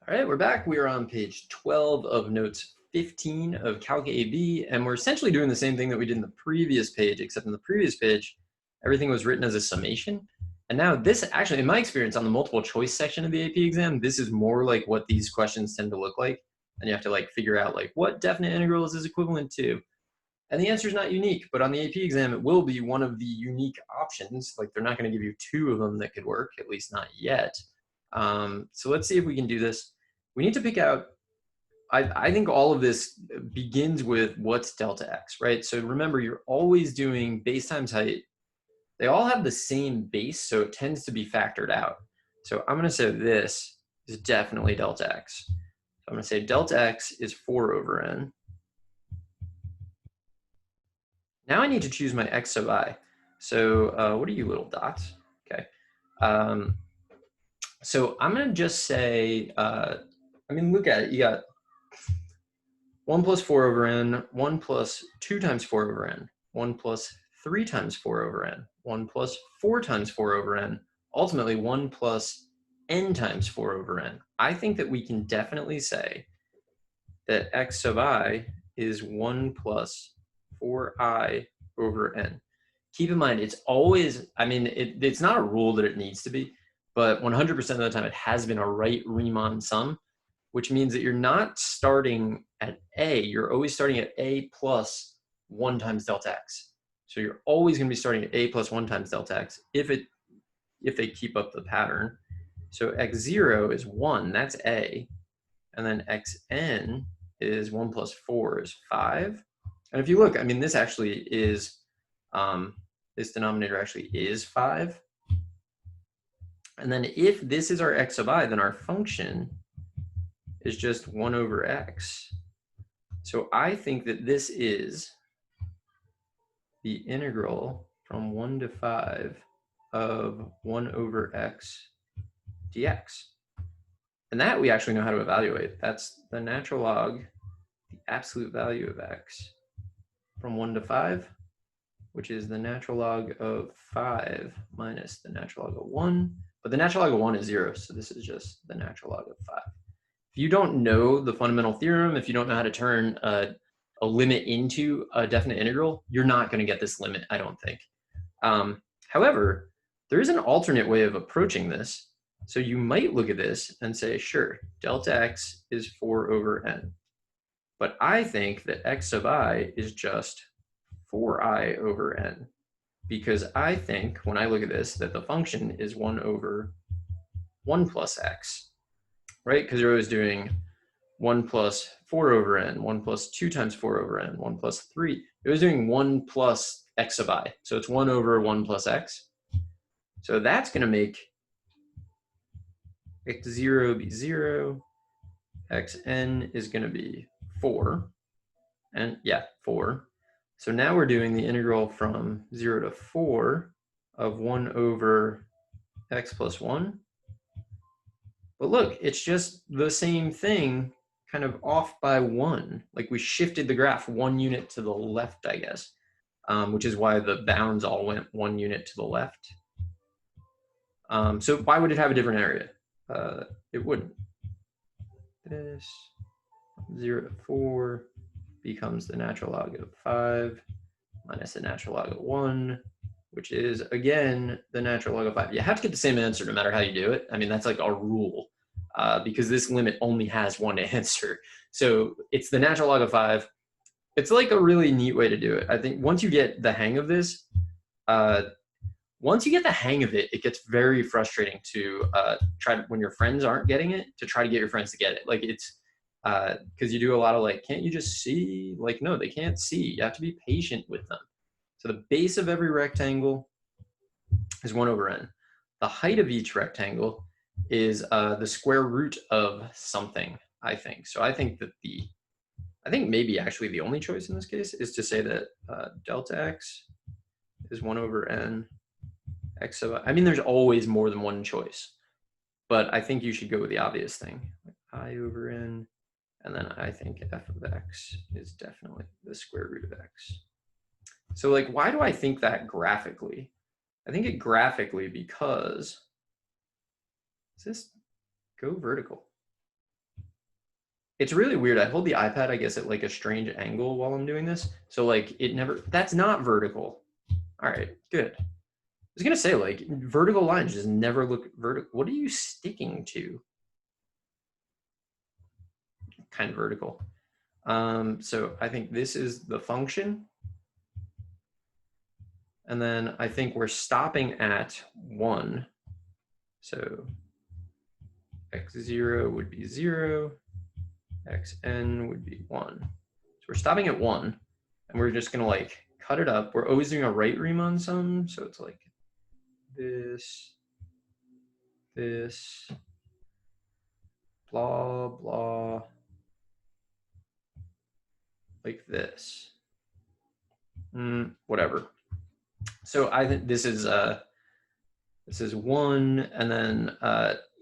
All right, we're back. We are on page 12 of notes 15 of Calc AB, and we're essentially doing the same thing that we did in the previous page, except in the previous page, everything was written as a summation. And now this actually, in my experience on the multiple choice section of the AP exam, this is more like what these questions tend to look like. And you have to like figure out like what definite integral is this equivalent to. And the answer is not unique, but on the AP exam, it will be one of the unique options. Like they're not going to give you two of them that could work, at least not yet. So let's see if we can do this. We need to pick out, I think all of this begins with what's delta x, right? So remember, you're always doing base times height. They all have the same base, so it tends to be factored out. So I'm going to say this is definitely delta x. So I'm going to say delta x is 4 over n. Now I need to choose my x sub I. So what are you little dots? Okay. So I'm going to just say, I mean, look at it. You got 1 plus 4 over n, 1 plus 2 times 4 over n, 1 plus 3 times 4 over n, 1 plus 4 times 4 over n, ultimately 1 plus n times 4 over n. I think that we can definitely say that x sub I is 1 plus 4i over n. Keep in mind, it's always, I mean, it's not a rule that it needs to be, but 100% of the time it has been a right Riemann sum, which means that you're not starting at a, you're always starting at a plus 1 times delta x. So you're always going to be starting at a plus 1 times delta x if they keep up the pattern. So x0 is 1, that's a, and then xn is 1 plus 4 is 5. And if you look, I mean, this actually is, this denominator actually is 5. And then if this is our x sub I, then our function is just 1 over x. So I think that this is the integral from 1 to 5 of 1 over x dx. And that we actually know how to evaluate. That's the natural log, the absolute value of x from 1 to 5, which is the natural log of 5 minus the natural log of 1. But the natural log of 1 is 0, so this is just the natural log of 5. If you don't know the fundamental theorem, if you don't know how to turn a limit into a definite integral, you're not going to get this limit, I don't think. However, there is an alternate way of approaching this. So you might look at this and say, sure, delta x is 4 over n. But I think that x sub I is just 4i over n. Because I think, when I look at this, that the function is 1 over 1 plus x. Right? Because you're always doing 1 plus 4 over n, 1 plus 2 times 4 over n, 1 plus 3. It was doing 1 plus x sub I. So it's 1 over 1 plus x. So that's going to make x0 be 0. Xn is going to be 4. And yeah, 4. So now we're doing the integral from 0 to 4 of 1 over x plus 1. But look, it's just the same thing, kind of off by 1. Like we shifted the graph 1 unit to the left, I guess, which is why the bounds all went 1 unit to the left. So why would it have a different area? It wouldn't. This 0 to 4 becomes the natural log of 5 minus the natural log of 1, which is, again, the natural log of 5. You have to get the same answer no matter how you do it. I mean, that's like a rule, because this limit only has one answer. So it's the natural log of 5. It's like a really neat way to do it. I think once you get the hang of this, it gets very frustrating to try to, when your friends aren't getting it, to try to get your friends to get it. Like it's, because you do a lot of like, can't you just see? Like, no, they can't see. You have to be patient with them. So the base of every rectangle is 1 over n. The height of each rectangle is the square root of something, I think. So I think that I think maybe actually the only choice in this case is to say that delta x is 1 over n x sub I. I mean, there's always more than one choice, but I think you should go with the obvious thing, like I over n, and then I think f of x is definitely the square root of x. So like, why do I think that graphically? I think it graphically because, does this go vertical? it's really weird. I hold the iPad, I guess, at like a strange angle while I'm doing this. So like it never, that's not vertical. All right, good. I was gonna say like vertical lines just never look vertical. What are you sticking to? Kind of vertical. So I think this is the function. And then I think we're stopping at 1. So x0 would be 0, xn would be 1. So we're stopping at 1, and we're just going to like cut it up. We're always doing a right Riemann sum, so it's like this, this, blah, blah, like this. Whatever. So I think this is 1, and then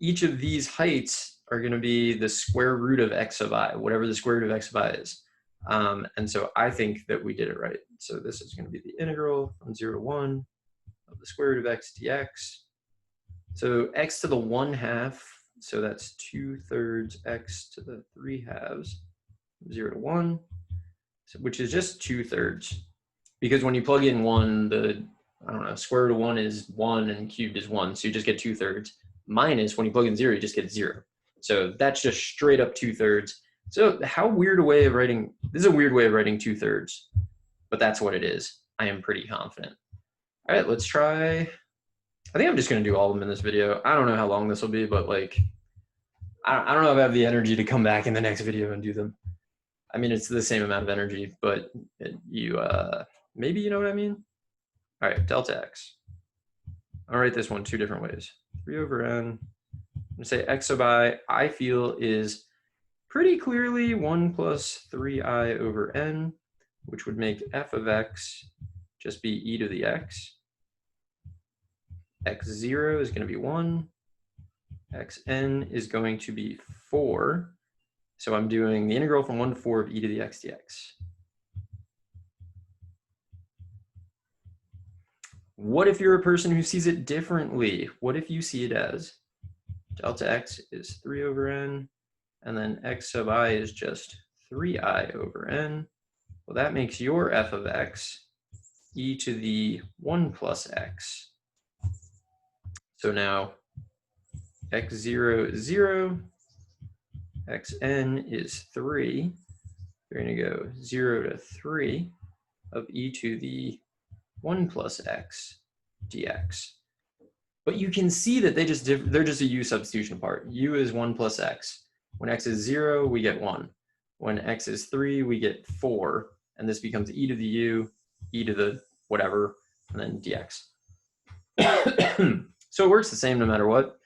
each of these heights are going to be the square root of x of I, whatever the square root of x of I is. And so I think that we did it right. So this is going to be the integral from 0 to 1 of the square root of x dx. So x to the 1/2, so that's 2/3 x to the 3/2, 0 to 1, which is just 2/3. Because when you plug in 1, I don't know, square root of 1 is 1 and cubed is 1, so you just get 2/3. Minus, when you plug in 0, you just get 0. So that's just straight up 2/3. So how weird a way of writing, this is a weird way of writing 2/3, but that's what it is. I am pretty confident. All right, let's try, I think I'm just gonna do all of them in this video. I don't know how long this will be, but like, I don't know if I have the energy to come back in the next video and do them. I mean, it's the same amount of energy, but maybe you know what I mean? All right, delta x. I'll write this one 2 different ways. 3 over n. I'm gonna say x sub I feel is pretty clearly 1 plus 3i over n, which would make f of x just be e to the x. x0 is gonna be 1. xn is going to be 4. So I'm doing the integral from 1 to 4 of e to the x dx. What if you're a person who sees it differently? What if you see it as delta x is 3 over n, and then x sub I is just 3i over n? Well, that makes your f of x e to the 1 plus x. So now x0 is 0, xn is 3. We're going to go 0 to 3 of e to the 1 plus x dx. But you can see that they're just a u substitution part. U is 1 plus x. When x is 0, we get 1. When x is 3, we get 4. And this becomes e to the u, e to the whatever, and then dx. So it works the same no matter what.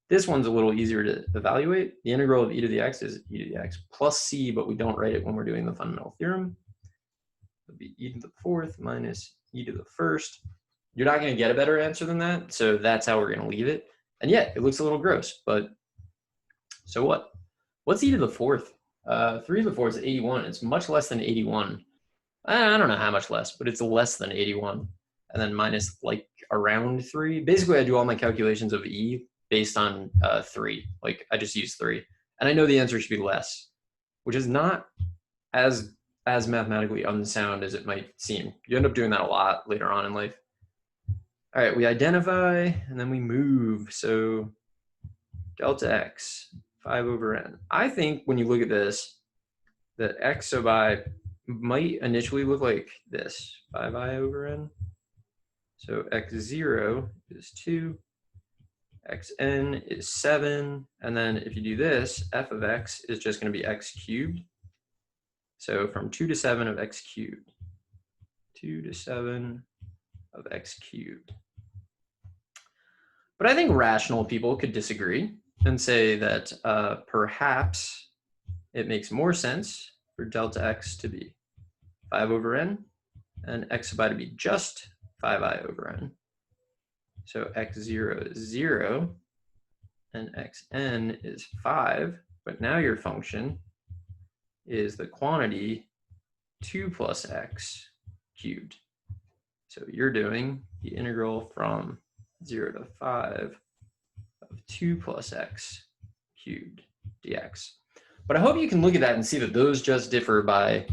This one's a little easier to evaluate. The integral of e to the x is e to the x plus c, but we don't write it when we're doing the fundamental theorem. It would be e to the 4th minus e to the 1st. You're not going to get a better answer than that, so that's how we're going to leave it. And yeah, it looks a little gross, but so what? What's e to the 4th? 3 to the 4th is 81. It's much less than 81. I don't know how much less, but it's less than 81. And then minus like around 3. Basically, I do all my calculations of e based on 3. Like I just use 3. And I know the answer should be less, which is not as mathematically unsound as it might seem. You end up doing that a lot later on in life. All right, we identify and then we move. So delta x, 5 over n. I think when you look at this, that x sub I might initially look like this, 5i over n. So x0 is 2, xn is 7, and then if you do this, f of x is just going to be x cubed. So from 2 to 7 of x cubed. 2 to 7 of x cubed. But I think rational people could disagree and say that perhaps it makes more sense for delta x to be 5 over n and x sub I to be just 5i over n. So x0 is 0 and xn is 5, but now your function is the quantity 2 plus x cubed. So you're doing the integral from 0 to 5 of 2 plus x cubed dx. But I hope you can look at that and see that those just differ by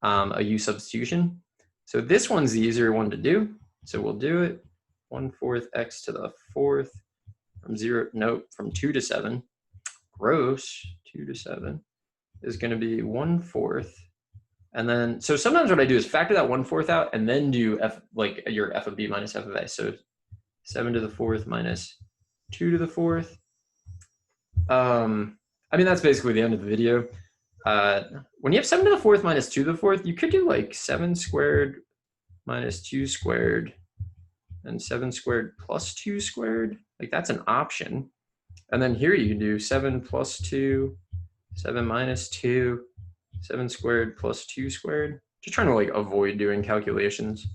a U substitution. So this one's the easier one to do. So we'll do it 1/4 x to the 4th from 2 to 7. Gross 2 to 7 is going to be 1/4. And then, so sometimes what I do is factor that 1/4 out and then do f, like your f of b minus f of a. So 7 to the 4th minus 2 to the 4th. I mean, that's basically the end of the video. When you have 7 to the 4th minus 2 to the 4th, you could do like 7 squared minus 2 squared and 7 squared plus 2 squared. Like that's an option. And then here you can do 7 plus 2, 7 minus 2, 7 squared plus 2 squared. Just trying to like avoid doing calculations.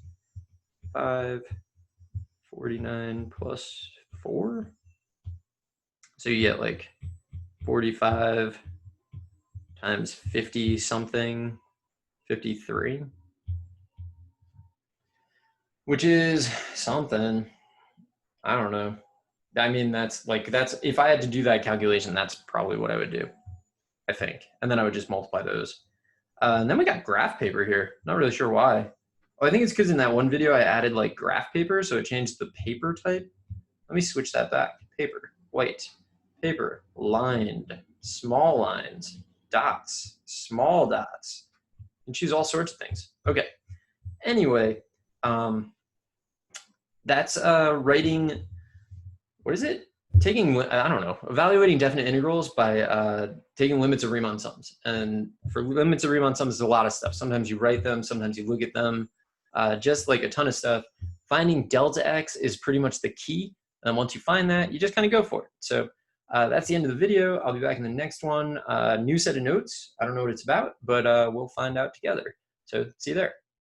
5, 49 plus 4. So you get like 45 times 50 something, 53, which is something. I don't know. I mean, that's if I had to do that calculation, that's probably what I would do, I think. And then I would just multiply those. And then we got graph paper here. Not really sure why. Oh, I think it's because in that one video I added like graph paper, so it changed the paper type. Let me switch that back. Paper, white, paper, lined, small lines, dots, small dots. You can choose all sorts of things. Okay. Anyway, that's writing, what is it? Taking, I don't know, evaluating definite integrals by taking limits of Riemann sums. And for limits of Riemann sums, there's a lot of stuff. Sometimes you write them, sometimes you look at them, just like a ton of stuff. Finding delta x is pretty much the key. And once you find that, you just kind of go for it. So that's the end of the video. I'll be back in the next one. New set of notes. I don't know what it's about, but we'll find out together. So see you there.